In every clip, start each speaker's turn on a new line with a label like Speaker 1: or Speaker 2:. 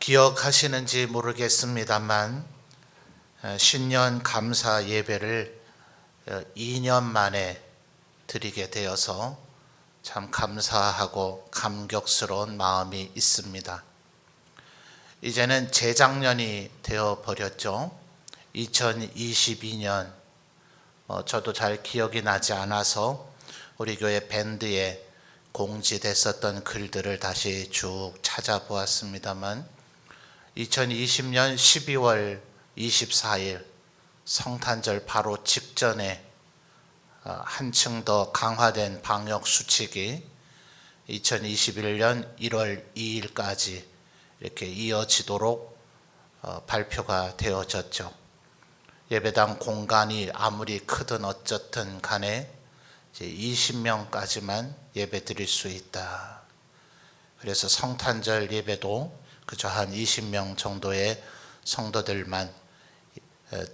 Speaker 1: 기억하시는지 모르겠습니다만 신년 감사 예배를 2년 만에 드리게 되어서 참 감사하고 감격스러운 마음이 있습니다. 이제는 재작년이 되어 버렸죠. 2022년 저도 잘 기억이 나지 않아서 우리 교회 밴드에 공지됐었던 글들을 다시 쭉 찾아보았습니다만 2020년 12월 24일 성탄절 바로 직전에 한층 더 강화된 방역 수칙이 2021년 1월 2일까지 이렇게 이어지도록 발표가 되어졌죠. 예배당 공간이 아무리 크든 어쨌든 간에 이제 20명까지만 예배 드릴 수 있다. 그래서 성탄절 예배도 그저 한 20명 정도의 성도들만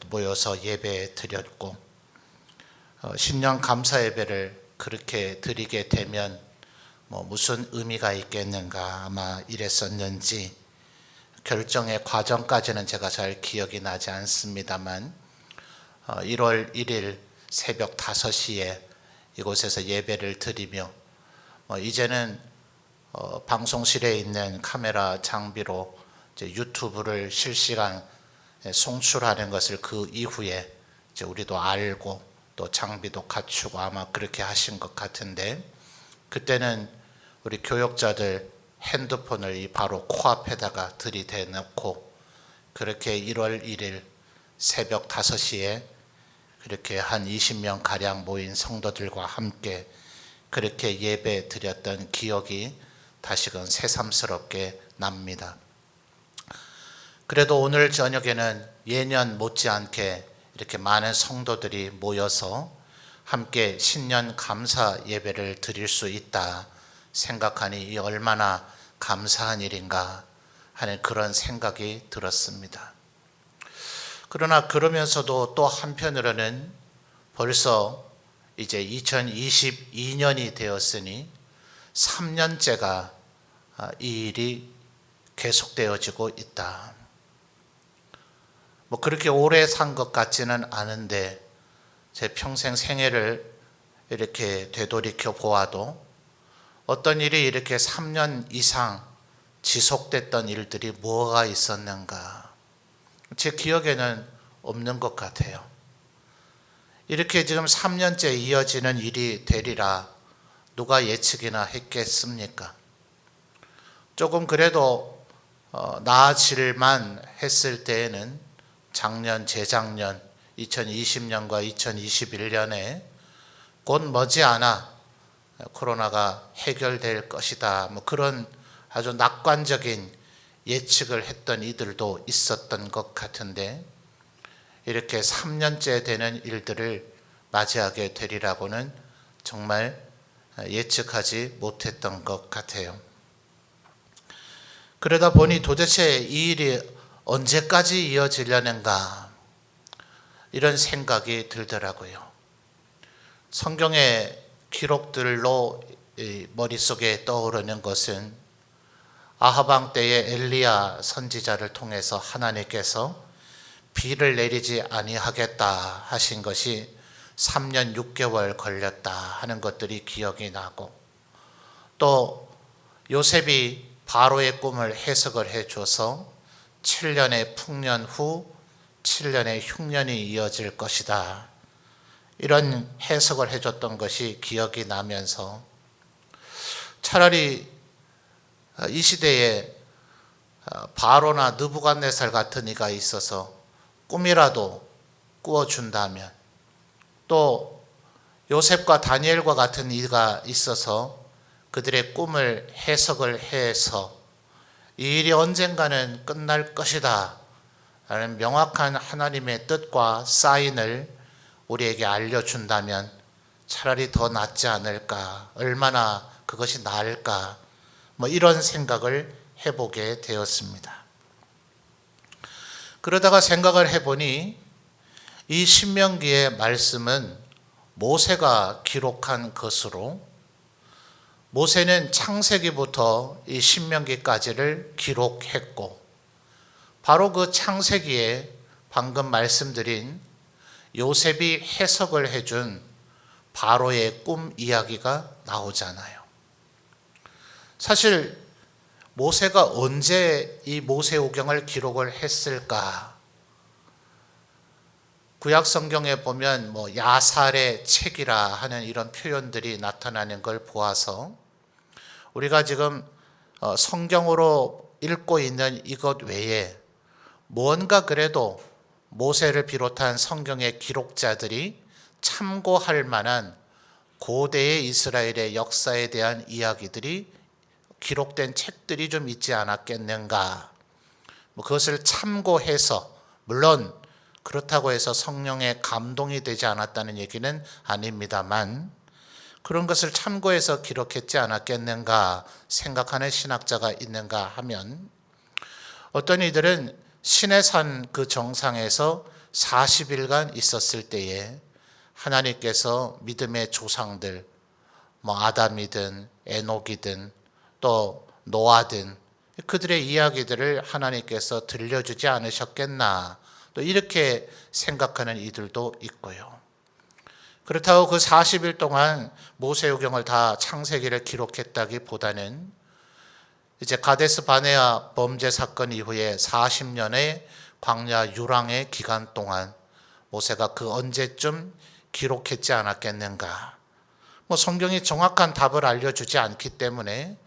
Speaker 1: 모여서 예배 드렸고, 신년 감사 예배를 그렇게 드리게 되면 무슨 의미가 있겠는가 아마 이랬었는지, 결정의 과정까지는 제가 잘 기억이 나지 않습니다만 1월 1일 새벽 5시에 이곳에서 예배를 드리며 이제는 방송실에 있는 카메라 장비로 이제 유튜브를 실시간 송출하는 것을 그 이후에 이제 우리도 알고 또 장비도 갖추고 아마 그렇게 하신 것 같은데, 그때는 우리 교역자들 핸드폰을 바로 코앞에다가 들이대 놓고 그렇게 1월 1일 새벽 5시에 그렇게 한 20명 가량 모인 성도들과 함께 그렇게 예배 드렸던 기억이 다시금 새삼스럽게 납니다. 그래도 오늘 저녁에는 예년 못지않게 이렇게 많은 성도들이 모여서 함께 신년 감사 예배를 드릴 수 있다 생각하니 이 얼마나 감사한 일인가 하는 그런 생각이 들었습니다. 그러나 그러면서도 또 한편으로는 벌써 이제 2022년이 되었으니 3년째가 이 일이 계속되어지고 있다. 그렇게 오래 산 것 같지는 않은데 제 평생 생애를 이렇게 되돌이켜 보아도 어떤 일이 이렇게 3년 이상 지속됐던 일들이 뭐가 있었는가 제 기억에는 없는 것 같아요. 이렇게 지금 3년째 이어지는 일이 되리라 누가 예측이나 했겠습니까? 조금 그래도 나아질만 했을 때에는 작년, 재작년 2020년과 2021년에 곧 머지않아 코로나가 해결될 것이다 그런 아주 낙관적인 예측을 했던 이들도 있었던 것 같은데, 이렇게 3년째 되는 일들을 맞이하게 되리라고는 정말 예측하지 못했던 것 같아요. 그러다 보니 도대체 이 일이 언제까지 이어지려는가 이런 생각이 들더라고요. 성경의 기록들로 머릿속에 떠오르는 것은 아합 왕 때의 엘리야 선지자를 통해서 하나님께서 비를 내리지 아니하겠다 하신 것이 3년 6개월 걸렸다 하는 것들이 기억이 나고, 또 요셉이 바로의 꿈을 해석을 해줘서 7년의 풍년 후 7년의 흉년이 이어질 것이다 이런 해석을 해줬던 것이 기억이 나면서, 차라리 이 시대에 바로나 느부갓네살 같은 이가 있어서 꿈이라도 꾸어준다면, 또 요셉과 다니엘과 같은 이가 있어서 그들의 꿈을 해석을 해서 이 일이 언젠가는 끝날 것이다 라는 명확한 하나님의 뜻과 사인을 우리에게 알려준다면 차라리 더 낫지 않을까, 얼마나 그것이 나을까 이런 생각을 해보게 되었습니다. 그러다가 생각을 해보니 이 신명기의 말씀은 모세가 기록한 것으로, 모세는 창세기부터 이 신명기까지를 기록했고 바로 그 창세기에 방금 말씀드린 요셉이 해석을 해준 바로의 꿈 이야기가 나오잖아요. 사실 모세가 언제 이 모세오경을 기록을 했을까? 구약 성경에 보면 야살의 책이라 하는 이런 표현들이 나타나는 걸 보아서 우리가 지금 성경으로 읽고 있는 이것 외에 무언가 그래도 모세를 비롯한 성경의 기록자들이 참고할 만한 고대의 이스라엘의 역사에 대한 이야기들이 기록된 책들이 좀 있지 않았겠는가. 그것을 참고해서, 물론 그렇다고 해서 성령의 감동이 되지 않았다는 얘기는 아닙니다만 그런 것을 참고해서 기록했지 않았겠는가 생각하는 신학자가 있는가 하면, 어떤 이들은 시내산 그 정상에서 40일간 있었을 때에 하나님께서 믿음의 조상들, 아담이든 에녹이든 또 노아든 그들의 이야기들을 하나님께서 들려주지 않으셨겠나, 또 이렇게 생각하는 이들도 있고요. 그렇다고 그 40일 동안 모세오경을 다 창세기를 기록했다기보다는 이제 가데스 바네아 범죄 사건 이후에 40년의 광야 유랑의 기간 동안 모세가 그 언제쯤 기록했지 않았겠는가. 성경이 정확한 답을 알려주지 않기 때문에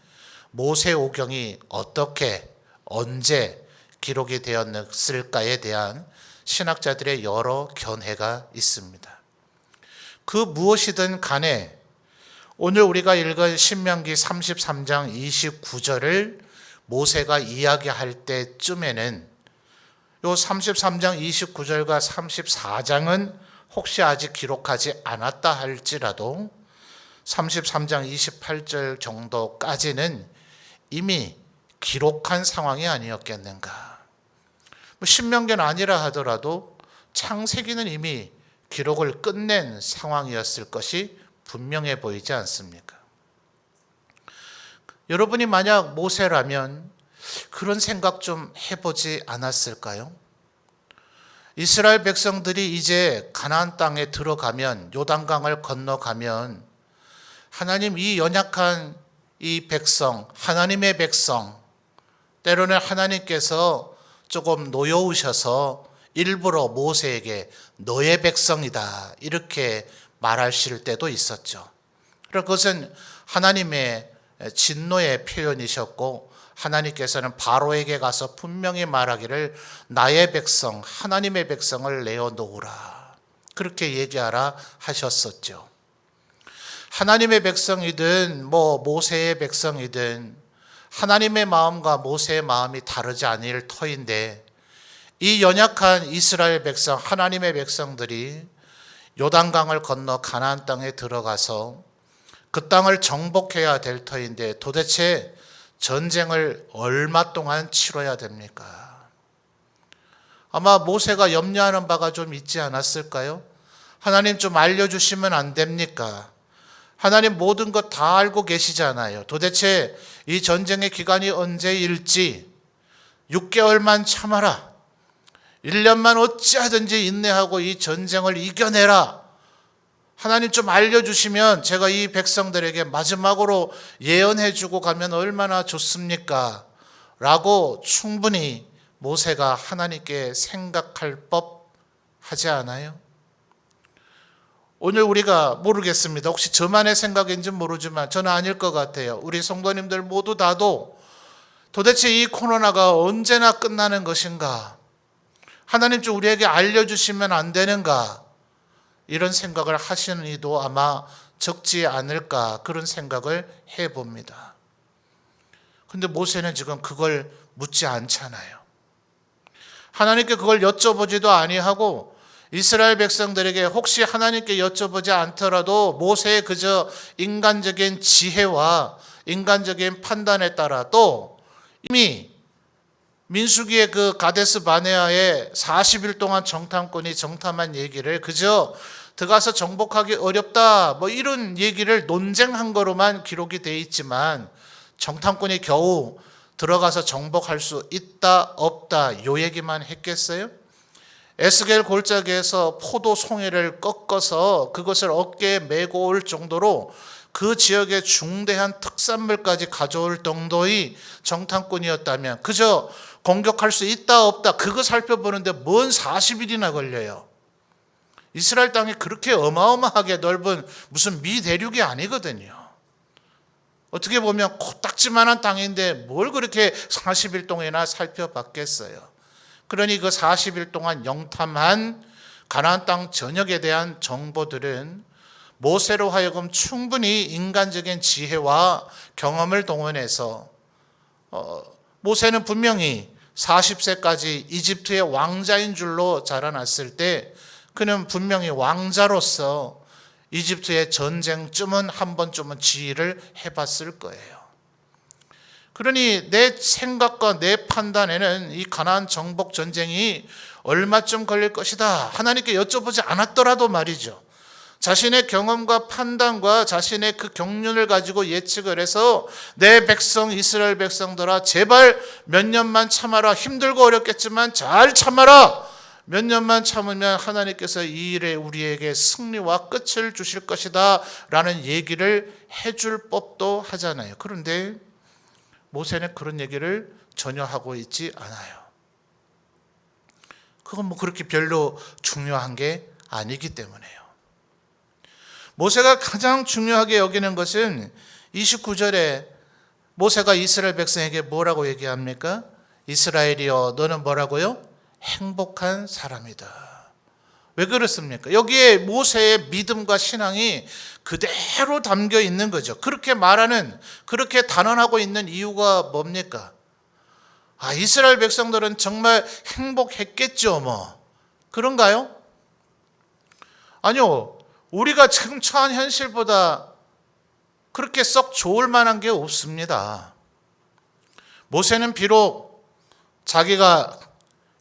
Speaker 1: 모세오경이 어떻게 언제 기록이 되었을까에 대한 신학자들의 여러 견해가 있습니다. 그 무엇이든 간에 오늘 우리가 읽은 신명기 33장 29절을 모세가 이야기할 때쯤에는 요 33장 29절과 34장은 혹시 아직 기록하지 않았다 할지라도 33장 28절 정도까지는 이미 기록한 상황이 아니었겠는가. 신명기는 아니라 하더라도 창세기는 이미 기록을 끝낸 상황이었을 것이 분명해 보이지 않습니까? 여러분이 만약 모세라면 그런 생각 좀 해보지 않았을까요? 이스라엘 백성들이 이제 가나안 땅에 들어가면, 요단강을 건너가면 하나님 이 연약한 이 백성, 하나님의 백성, 때로는 하나님께서 조금 노여우셔서 일부러 모세에게 너의 백성이다 이렇게 말하실 때도 있었죠. 그것은 하나님의 진노의 표현이셨고, 하나님께서는 바로에게 가서 분명히 말하기를 나의 백성, 하나님의 백성을 내어놓으라 그렇게 얘기하라 하셨었죠. 하나님의 백성이든 모세의 백성이든 하나님의 마음과 모세의 마음이 다르지 않을 터인데, 이 연약한 이스라엘 백성, 하나님의 백성들이 요단강을 건너 가나안 땅에 들어가서 그 땅을 정복해야 될 터인데 도대체 전쟁을 얼마 동안 치러야 됩니까? 아마 모세가 염려하는 바가 좀 있지 않았을까요? 하나님 좀 알려주시면 안 됩니까? 하나님 모든 것 다 알고 계시잖아요. 도대체 이 전쟁의 기간이 언제일지 6개월만 참아라. 1년만 어찌하든지 인내하고 이 전쟁을 이겨내라. 하나님 좀 알려주시면 제가 이 백성들에게 마지막으로 예언해주고 가면 얼마나 좋습니까? 라고 충분히 모세가 하나님께 생각할 법 하지 않아요? 오늘 우리가 모르겠습니다. 혹시 저만의 생각인지 모르지만 저는 아닐 것 같아요. 우리 성도님들 모두 다도 도대체 이 코로나가 언제나 끝나는 것인가? 하나님 좀 우리에게 알려주시면 안 되는가? 이런 생각을 하시는 이도 아마 적지 않을까, 그런 생각을 해봅니다. 근데 모세는 지금 그걸 묻지 않잖아요. 하나님께 그걸 여쭤보지도 아니하고 이스라엘 백성들에게 혹시 하나님께 여쭤보지 않더라도 모세의 그저 인간적인 지혜와 인간적인 판단에 따라 또 이미 민수기의 그 가데스 바네아에 40일 동안 정탐꾼이 정탐한 얘기를 그저 들어가서 정복하기 어렵다 이런 얘기를 논쟁한 거로만 기록이 돼 있지만 정탐꾼이 겨우 들어가서 정복할 수 있다 없다 요 얘기만 했겠어요? 에스겔 골짜기에서 포도 송이를 꺾어서 그것을 어깨에 메고 올 정도로 그 지역의 중대한 특산물까지 가져올 정도의 정탐꾼이었다면 그저 공격할 수 있다 없다 그거 살펴보는데 뭔 40일이나 걸려요. 이스라엘 땅이 그렇게 어마어마하게 넓은 무슨 미 대륙이 아니거든요. 어떻게 보면 코딱지만한 땅인데 뭘 그렇게 40일 동안이나 살펴봤겠어요. 그러니 그 40일 동안 영탐한 가나안 땅 전역에 대한 정보들은 모세로 하여금 충분히 인간적인 지혜와 경험을 동원해서 모세는 분명히 40세까지 이집트의 왕자인 줄로 자라났을 때 그는 분명히 왕자로서 이집트의 전쟁쯤은 한 번쯤은 지휘를 해봤을 거예요. 그러니 내 생각과 내 판단에는 이 가나안 정복 전쟁이 얼마쯤 걸릴 것이다 하나님께 여쭤보지 않았더라도 말이죠. 자신의 경험과 판단과 자신의 그 경륜을 가지고 예측을 해서 내 백성 이스라엘 백성들아 제발 몇 년만 참아라. 힘들고 어렵겠지만 잘 참아라. 몇 년만 참으면 하나님께서 이 일에 우리에게 승리와 끝을 주실 것이다 라는 얘기를 해줄 법도 하잖아요. 그런데 모세는 그런 얘기를 전혀 하고 있지 않아요. 그건 뭐 그렇게 별로 중요한 게 아니기 때문에요. 모세가 가장 중요하게 여기는 것은 29절에 모세가 이스라엘 백성에게 뭐라고 얘기합니까? 이스라엘이여 너는 뭐라고요? 행복한 사람이다. 왜 그렇습니까? 여기에 모세의 믿음과 신앙이 그대로 담겨 있는 거죠. 그렇게 말하는, 그렇게 단언하고 있는 이유가 뭡니까? 이스라엘 백성들은 정말 행복했겠죠, 뭐. 그런가요? 아니요. 우리가 지금 처한 현실보다 그렇게 썩 좋을 만한 게 없습니다. 모세는 비록 자기가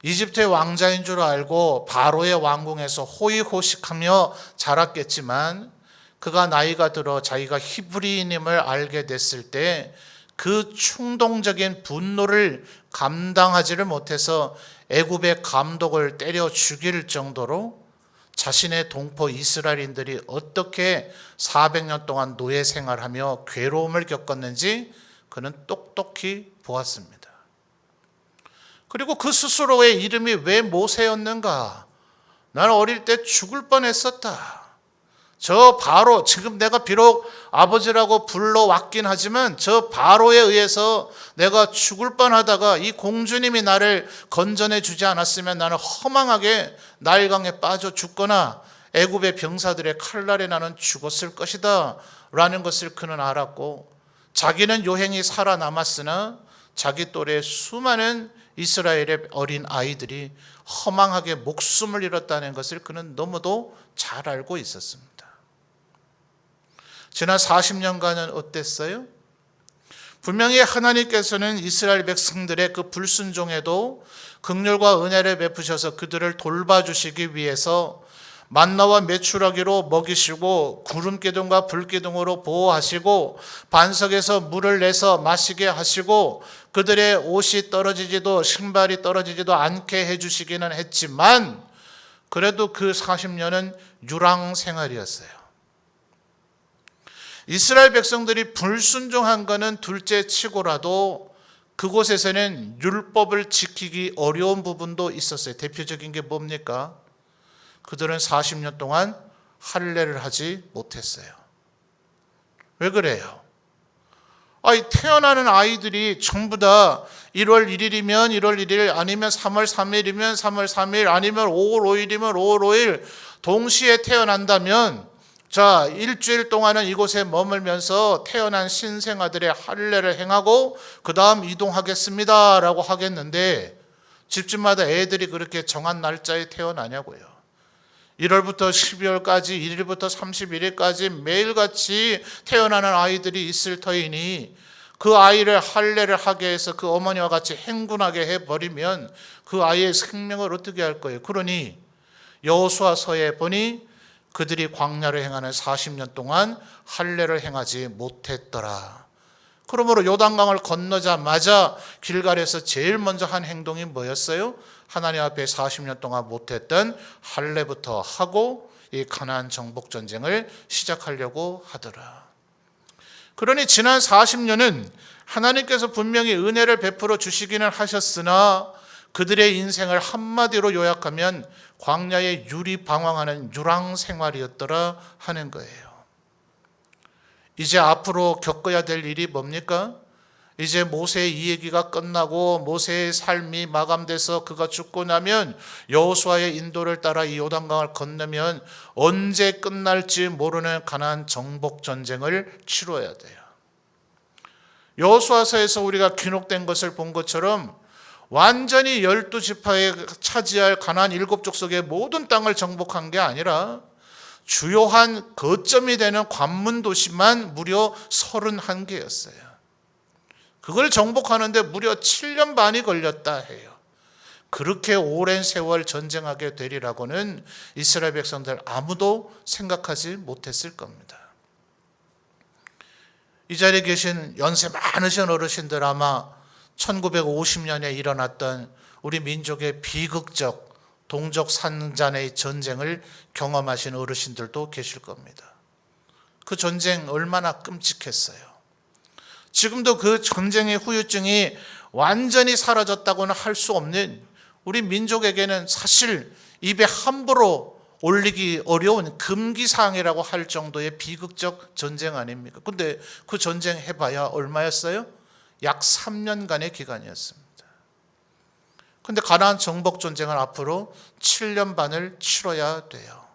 Speaker 1: 이집트의 왕자인 줄 알고 바로의 왕궁에서 호의호식하며 자랐겠지만 그가 나이가 들어 자기가 히브리인임을 알게 됐을 때 그 충동적인 분노를 감당하지를 못해서 애굽의 감독을 때려 죽일 정도로 자신의 동포 이스라엘인들이 어떻게 400년 동안 노예 생활하며 괴로움을 겪었는지 그는 똑똑히 보았습니다. 그리고 그 스스로의 이름이 왜 모세였는가? 나는 어릴 때 죽을 뻔했었다. 저 바로, 지금 내가 비록 아버지라고 불러왔긴 하지만 저 바로에 의해서 내가 죽을 뻔하다가 이 공주님이 나를 건져내 주지 않았으면 나는 허망하게 나일강에 빠져 죽거나 애굽의 병사들의 칼날에 나는 죽었을 것이다 라는 것을 그는 알았고, 자기는 요행이 살아남았으나 자기 또래의 수많은 이스라엘의 어린 아이들이 허망하게 목숨을 잃었다는 것을 그는 너무도 잘 알고 있었습니다. 지난 40년간은 어땠어요? 분명히 하나님께서는 이스라엘 백성들의 그 불순종에도 긍휼과 은혜를 베푸셔서 그들을 돌봐주시기 위해서 만나와 메추라기로 먹이시고 구름기둥과 불기둥으로 보호하시고 반석에서 물을 내서 마시게 하시고 그들의 옷이 떨어지지도 신발이 떨어지지도 않게 해주시기는 했지만 그래도 그 40년은 유랑 생활이었어요. 이스라엘 백성들이 불순종한 것은 둘째 치고라도 그곳에서는 율법을 지키기 어려운 부분도 있었어요. 대표적인 게 뭡니까? 그들은 40년 동안 할례를 하지 못했어요. 왜 그래요? 태어나는 아이들이 전부 다 1월 1일이면 1월 1일 아니면 3월 3일이면 3월 3일 아니면 5월 5일이면 5월 5일 동시에 태어난다면 자, 일주일 동안은 이곳에 머물면서 태어난 신생아들의 할례를 행하고 그 다음 이동하겠습니다 라고 하겠는데 집집마다 애들이 그렇게 정한 날짜에 태어나냐고요. 1월부터 12월까지 1일부터 31일까지 매일같이 태어나는 아이들이 있을 터이니 그 아이를 할례를 하게 해서 그 어머니와 같이 행군하게 해버리면 그 아이의 생명을 어떻게 할 거예요? 그러니 여호수아서에 보니 그들이 광야를 행하는 40년 동안 할례를 행하지 못했더라. 그러므로 요단강을 건너자마자 길갈에서 제일 먼저 한 행동이 뭐였어요? 하나님 앞에 40년 동안 못했던 할례부터 하고 이 가나안 정복 전쟁을 시작하려고 하더라. 그러니 지난 40년은 하나님께서 분명히 은혜를 베풀어 주시기는 하셨으나 그들의 인생을 한마디로 요약하면 광야에 유리방황하는 유랑 생활이었더라 하는 거예요. 이제 앞으로 겪어야 될 일이 뭡니까? 이제 모세의 이 얘기가 끝나고 모세의 삶이 마감돼서 그가 죽고 나면 여호수아의 인도를 따라 이 요단강을 건너면 언제 끝날지 모르는 가나안 정복 전쟁을 치러야 돼요. 여호수아서에서 우리가 기록된 것을 본 것처럼 완전히 12지파에 차지할 가나안 7족속의 모든 땅을 정복한 게 아니라 주요한 거점이 되는 관문 도시만 무려 31개였어요. 그걸 정복하는데 무려 7년 반이 걸렸다 해요. 그렇게 오랜 세월 전쟁하게 되리라고는 이스라엘 백성들 아무도 생각하지 못했을 겁니다. 이 자리에 계신 연세 많으신 어르신들 아마 1950년에 일어났던 우리 민족의 비극적 동족 산잔의 전쟁을 경험하신 어르신들도 계실 겁니다. 그 전쟁 얼마나 끔찍했어요. 지금도 그 전쟁의 후유증이 완전히 사라졌다고는 할 수 없는 우리 민족에게는 사실 입에 함부로 올리기 어려운 금기사항이라고 할 정도의 비극적 전쟁 아닙니까? 근데 그 전쟁 해봐야 얼마였어요? 약 3년간의 기간이었습니다. 근데 가나안 정복 전쟁은 앞으로 7년 반을 치러야 돼요.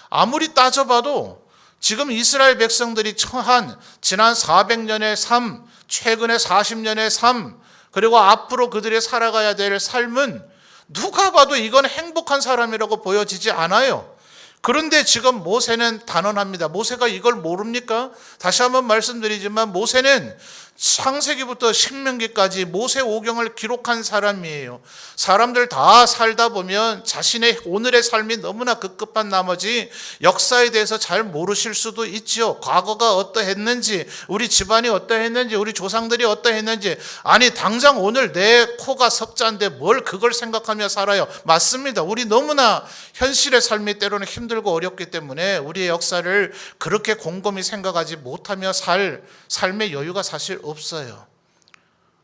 Speaker 1: 아무리 따져봐도 지금 이스라엘 백성들이 처한 지난 400년의 삶, 최근의 40년의 삶, 그리고 앞으로 그들이 살아가야 될 삶은 누가 봐도 이건 행복한 사람이라고 보여지지 않아요. 그런데 지금 모세는 단언합니다. 모세가 이걸 모릅니까? 다시 한번 말씀드리지만 모세는 창세기부터 신명기까지 모세 오경을 기록한 사람이에요. 사람들 다 살다 보면 자신의 오늘의 삶이 너무나 급급한 나머지 역사에 대해서 잘 모르실 수도 있죠. 과거가 어떠했는지, 우리 집안이 어떠했는지, 우리 조상들이 어떠했는지. 아니 당장 오늘 내 코가 석자인데 뭘 그걸 생각하며 살아요. 맞습니다. 우리 너무나 현실의 삶이 때로는 힘들고 어렵기 때문에 우리의 역사를 그렇게 곰곰이 생각하지 못하며 살 삶의 여유가 사실 없어요.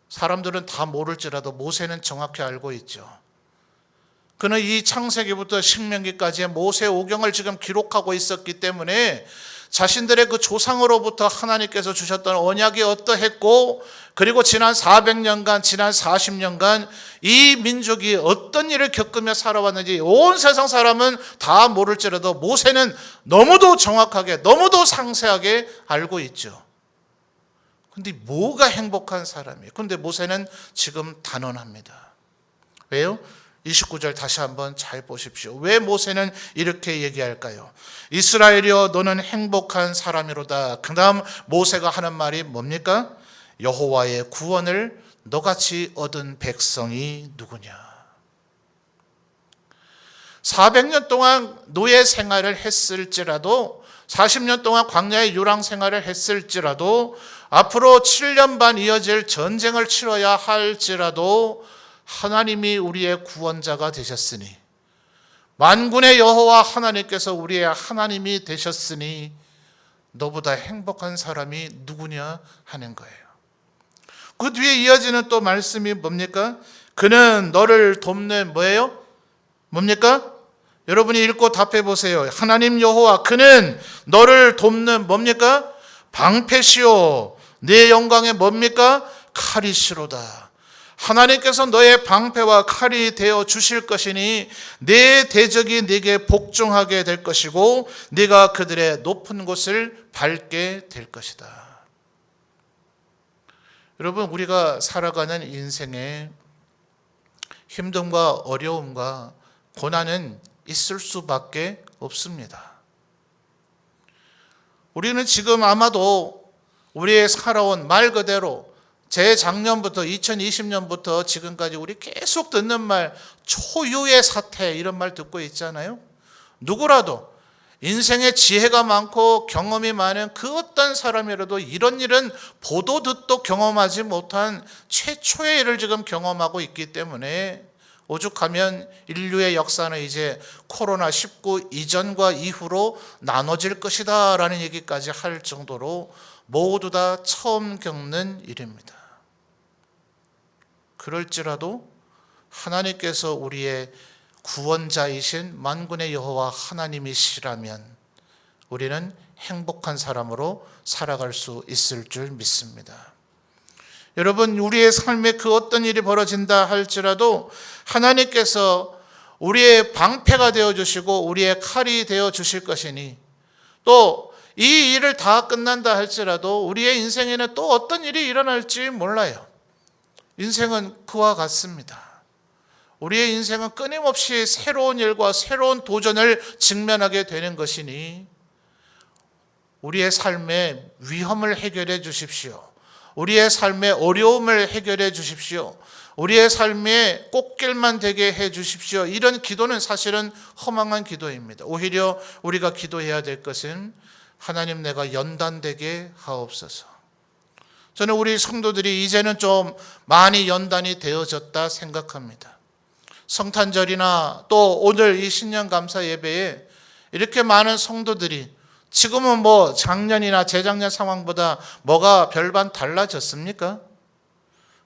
Speaker 1: 사람들은 다 모를지라도 모세는 정확히 알고 있죠. 그는 이 창세기부터 신명기까지의 모세 오경을 지금 기록하고 있었기 때문에 자신들의 그 조상으로부터 하나님께서 주셨던 언약이 어떠했고, 그리고 지난 400년간, 지난 40년간 이 민족이 어떤 일을 겪으며 살아왔는지 온 세상 사람은 다 모를지라도 모세는 너무도 정확하게, 너무도 상세하게 알고 있죠. 근데 뭐가 행복한 사람이에요? 근데 모세는 지금 단언합니다. 왜요? 29절 다시 한번 잘 보십시오. 왜 모세는 이렇게 얘기할까요? 이스라엘이여 너는 행복한 사람이로다. 그 다음 모세가 하는 말이 뭡니까? 여호와의 구원을 너같이 얻은 백성이 누구냐? 400년 동안 노예 생활을 했을지라도, 40년 동안 광야의 유랑 생활을 했을지라도, 앞으로 7년 반 이어질 전쟁을 치러야 할지라도 하나님이 우리의 구원자가 되셨으니, 만군의 여호와 하나님께서 우리의 하나님이 되셨으니 너보다 행복한 사람이 누구냐 하는 거예요. 그 뒤에 이어지는 또 말씀이 뭡니까? 그는 너를 돕는 뭐예요? 뭡니까? 여러분이 읽고 답해 보세요. 하나님 여호와 그는 너를 돕는 뭡니까? 방패시오 네 영광의 뭡니까? 칼이시로다. 하나님께서 너의 방패와 칼이 되어 주실 것이니 내 대적이 네게 복종하게 될 것이고 네가 그들의 높은 곳을 밟게 될 것이다. 여러분, 우리가 살아가는 인생에 힘듦과 어려움과 고난은 있을 수밖에 없습니다. 우리는 지금 아마도 우리의 살아온 말 그대로 재작년부터 2020년부터 지금까지 우리 계속 듣는 말 초유의 사태 이런 말 듣고 있잖아요. 누구라도 인생에 지혜가 많고 경험이 많은 그 어떤 사람이라도 이런 일은 보도 듣도 경험하지 못한 최초의 일을 지금 경험하고 있기 때문에 오죽하면 인류의 역사는 이제 코로나19 이전과 이후로 나눠질 것이다 라는 얘기까지 할 정도로 모두 다 처음 겪는 일입니다. 그럴지라도 하나님께서 우리의 구원자이신 만군의 여호와 하나님이시라면 우리는 행복한 사람으로 살아갈 수 있을 줄 믿습니다. 여러분, 우리의 삶에 그 어떤 일이 벌어진다 할지라도 하나님께서 우리의 방패가 되어주시고 우리의 칼이 되어주실 것이니, 또 이 일을 다 끝난다 할지라도 우리의 인생에는 또 어떤 일이 일어날지 몰라요. 인생은 그와 같습니다. 우리의 인생은 끊임없이 새로운 일과 새로운 도전을 직면하게 되는 것이니 우리의 삶의 위험을 해결해 주십시오. 우리의 삶의 어려움을 해결해 주십시오. 우리의 삶의 꽃길만 되게 해 주십시오. 이런 기도는 사실은 허망한 기도입니다. 오히려 우리가 기도해야 될 것은 하나님, 내가 연단되게 하옵소서. 저는 우리 성도들이 이제는 좀 많이 연단이 되어졌다 생각합니다. 성탄절이나 또 오늘 이 신년 감사 예배에 이렇게 많은 성도들이, 지금은 뭐 작년이나 재작년 상황보다 뭐가 별반 달라졌습니까?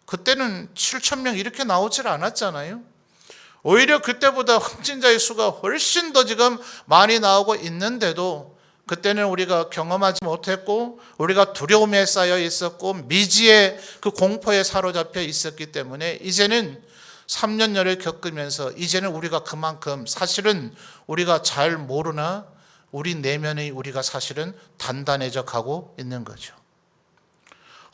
Speaker 1: 그때는 7,000명 이렇게 나오질 않았잖아요. 오히려 그때보다 확진자의 수가 훨씬 더 지금 많이 나오고 있는데도 그때는 우리가 경험하지 못했고 우리가 두려움에 쌓여 있었고 미지의 그 공포에 사로잡혀 있었기 때문에 이제는 3년여를 겪으면서 이제는 우리가 그만큼 사실은 우리가 잘 모르나 우리 내면의 우리가 사실은 단단해져 가고 있는 거죠.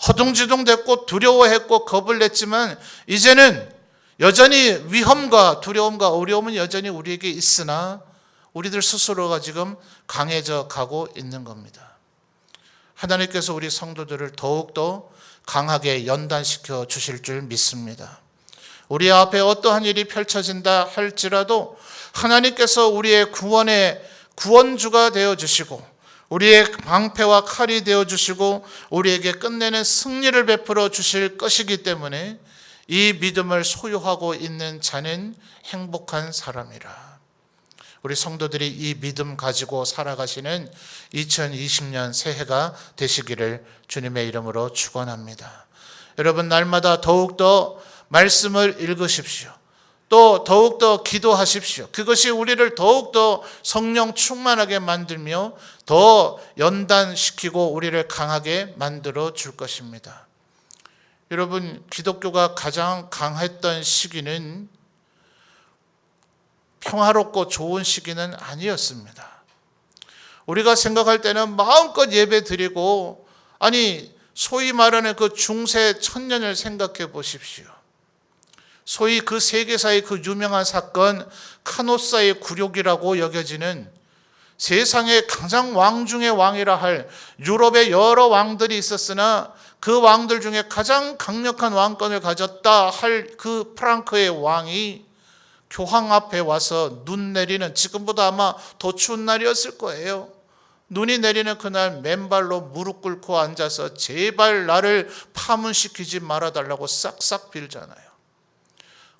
Speaker 1: 허둥지둥됐고 두려워했고 겁을 냈지만 이제는 여전히 위험과 두려움과 어려움은 여전히 우리에게 있으나 우리들 스스로가 지금 강해져 가고 있는 겁니다. 하나님께서 우리 성도들을 더욱더 강하게 연단시켜 주실 줄 믿습니다. 우리 앞에 어떠한 일이 펼쳐진다 할지라도 하나님께서 우리의 구원의 구원주가 되어주시고 우리의 방패와 칼이 되어주시고 우리에게 끝내는 승리를 베풀어 주실 것이기 때문에 이 믿음을 소유하고 있는 자는 행복한 사람이라. 우리 성도들이 이 믿음 가지고 살아가시는 2020년 새해가 되시기를 주님의 이름으로 축원합니다. 여러분, 날마다 더욱더 말씀을 읽으십시오. 또 더욱더 기도하십시오. 그것이 우리를 더욱더 성령 충만하게 만들며 더 연단시키고 우리를 강하게 만들어 줄 것입니다. 여러분, 기독교가 가장 강했던 시기는 평화롭고 좋은 시기는 아니었습니다. 우리가 생각할 때는 마음껏 예배 드리고, 아니 소위 말하는 그 중세 천년을 생각해 보십시오. 소위 그 세계사의 그 유명한 사건 카노사의 굴욕이라고 여겨지는 세상의 가장 왕 중의 왕이라 할 유럽의 여러 왕들이 있었으나 그 왕들 중에 가장 강력한 왕권을 가졌다 할 그 프랑크의 왕이 교황 앞에 와서 눈 내리는, 지금보다 아마 더 추운 날이었을 거예요. 눈이 내리는 그날 맨발로 무릎 꿇고 앉아서 제발 나를 파문시키지 말아달라고 싹싹 빌잖아요.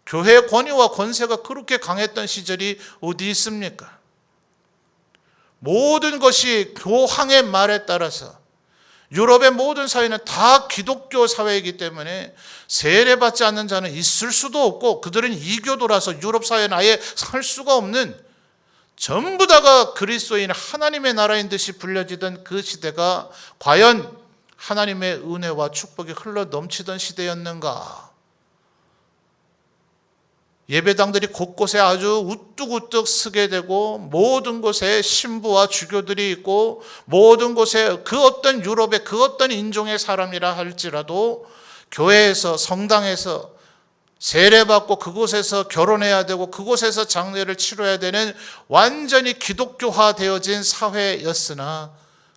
Speaker 1: 교회의 권위와 권세가 그렇게 강했던 시절이 어디 있습니까? 모든 것이 교황의 말에 따라서, 유럽의 모든 사회는 다 기독교 사회이기 때문에 세례받지 않는 자는 있을 수도 없고 그들은 이교도라서 유럽 사회는 아예 살 수가 없는, 전부 다가 그리스도인 하나님의 나라인 듯이 불려지던 그 시대가 과연 하나님의 은혜와 축복이 흘러 넘치던 시대였는가? 예배당들이 곳곳에 아주 우뚝우뚝 서게 되고 모든 곳에 신부와 주교들이 있고 모든 곳에 그 어떤 유럽의 그 어떤 인종의 사람이라 할지라도 교회에서 성당에서 세례받고 그곳에서 결혼해야 되고 그곳에서 장례를 치러야 되는 완전히 기독교화되어진 사회였으나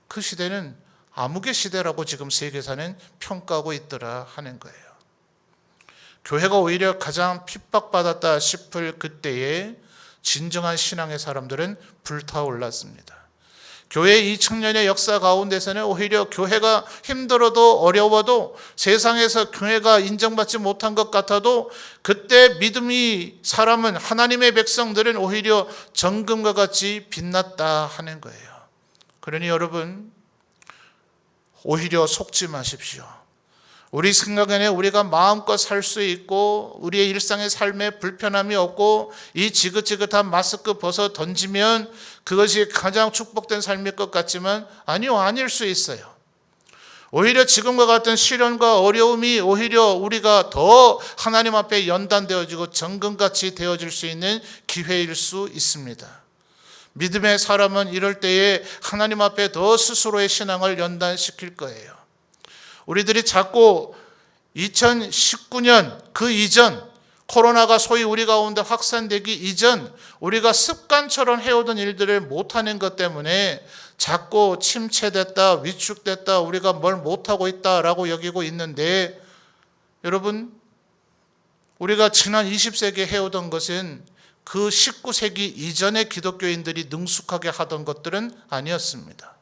Speaker 1: 그 시대는 암흑의 시대라고 지금 세계사는 평가하고 있더라 하는 거예요. 교회가 오히려 가장 핍박받았다 싶을 그때에 진정한 신앙의 사람들은 불타올랐습니다. 교회 2000년의 역사 가운데서는 오히려 교회가 힘들어도 어려워도 세상에서 교회가 인정받지 못한 것 같아도 그때 믿음이 사람은 하나님의 백성들은 오히려 정금과 같이 빛났다 하는 거예요. 그러니 여러분 오히려 속지 마십시오. 우리 생각에는 우리가 마음껏 살 수 있고 우리의 일상의 삶에 불편함이 없고 이 지긋지긋한 마스크 벗어 던지면 그것이 가장 축복된 삶일 것 같지만 아니요, 아닐 수 있어요. 오히려 지금과 같은 시련과 어려움이 오히려 우리가 더 하나님 앞에 연단되어지고 정금같이 되어질 수 있는 기회일 수 있습니다. 믿음의 사람은 이럴 때에 하나님 앞에 더 스스로의 신앙을 연단시킬 거예요. 우리들이 자꾸 2019년 그 이전 코로나가 소위 우리 가운데 확산되기 이전 우리가 습관처럼 해오던 일들을 못하는 것 때문에 자꾸 침체됐다, 위축됐다, 우리가 뭘 못하고 있다라고 여기고 있는데 여러분 우리가 지난 20세기에 해오던 것은 그 19세기 이전의 기독교인들이 능숙하게 하던 것들은 아니었습니다.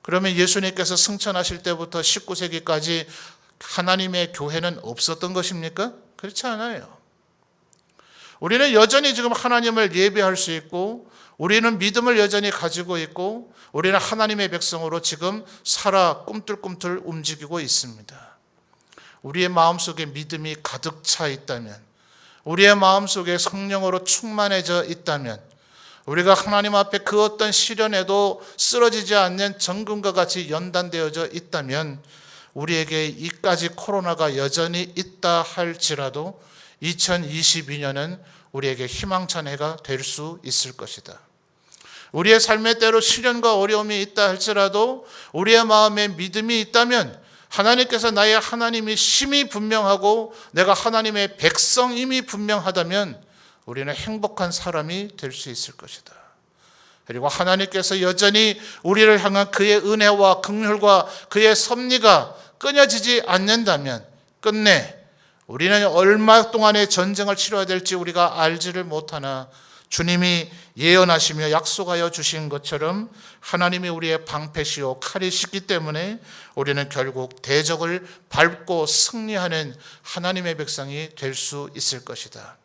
Speaker 1: 그러면 예수님께서 승천하실 때부터 19세기까지 하나님의 교회는 없었던 것입니까? 그렇지 않아요. 우리는 여전히 지금 하나님을 예배할 수 있고 우리는 믿음을 여전히 가지고 있고 우리는 하나님의 백성으로 지금 살아 꿈틀꿈틀 움직이고 있습니다. 우리의 마음속에 믿음이 가득 차 있다면 우리의 마음속에 성령으로 충만해져 있다면 우리가 하나님 앞에 그 어떤 시련에도 쓰러지지 않는 정금과 같이 연단되어져 있다면 우리에게 이까지 코로나가 여전히 있다 할지라도 2022년은 우리에게 희망찬 해가 될 수 있을 것이다. 우리의 삶의 때로 시련과 어려움이 있다 할지라도 우리의 마음에 믿음이 있다면 하나님께서 나의 하나님이 심히 분명하고 내가 하나님의 백성임이 분명하다면 우리는 행복한 사람이 될 수 있을 것이다. 그리고 하나님께서 여전히 우리를 향한 그의 은혜와 긍휼과 그의 섭리가 끊어지지 않는다면 끝내 우리는 얼마 동안의 전쟁을 치러야 될지 우리가 알지를 못하나 주님이 예언하시며 약속하여 주신 것처럼 하나님이 우리의 방패시오 칼이시기 때문에 우리는 결국 대적을 밟고 승리하는 하나님의 백성이 될 수 있을 것이다.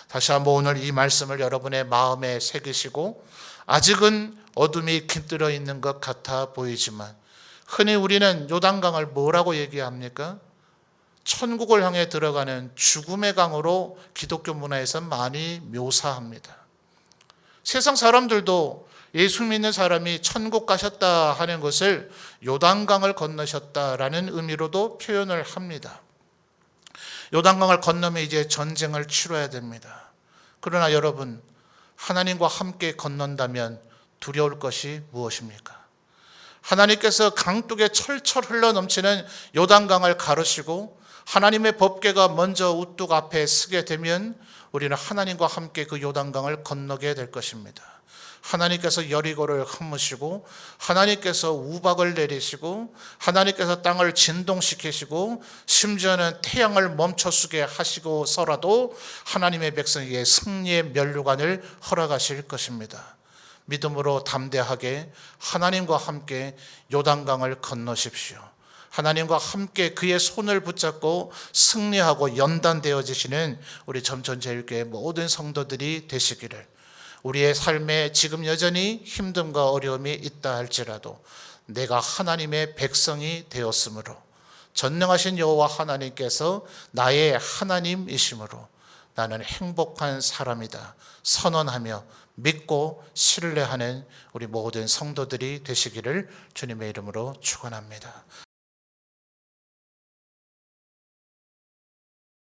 Speaker 1: 다시 한번 오늘 이 말씀을 여러분의 마음에 새기시고 아직은 어둠이 깃들어 있는 것 같아 보이지만 흔히 우리는 요단강을 뭐라고 얘기합니까? 천국을 향해 들어가는 죽음의 강으로 기독교 문화에서 많이 묘사합니다. 세상 사람들도 예수 믿는 사람이 천국 가셨다 하는 것을 요단강을 건너셨다라는 의미로도 표현을 합니다. 요단강을 건너면 이제 전쟁을 치러야 됩니다. 그러나 여러분 하나님과 함께 건넌다면 두려울 것이 무엇입니까? 하나님께서 강둑에 철철 흘러넘치는 요단강을 가르시고 하나님의 법궤가 먼저 우뚝 앞에 서게 되면 우리는 하나님과 함께 그 요단강을 건너게 될 것입니다. 하나님께서 여리고를 험으시고 하나님께서 우박을 내리시고 하나님께서 땅을 진동시키시고 심지어는 태양을 멈춰서게 하시고서라도 하나님의 백성에게 승리의 면류관을 허락하실 것입니다. 믿음으로 담대하게 하나님과 함께 요단강을 건너십시오. 하나님과 함께 그의 손을 붙잡고 승리하고 연단되어지시는 우리 점천제일교회 모든 성도들이 되시기를, 우리의 삶에 지금 여전히 힘듦과 어려움이 있다 할지라도 내가 하나님의 백성이 되었으므로 전능하신 여호와 하나님께서 나의 하나님이시므로 나는 행복한 사람이다 선언하며 믿고 신뢰하는 우리 모든 성도들이 되시기를 주님의 이름으로 축원합니다.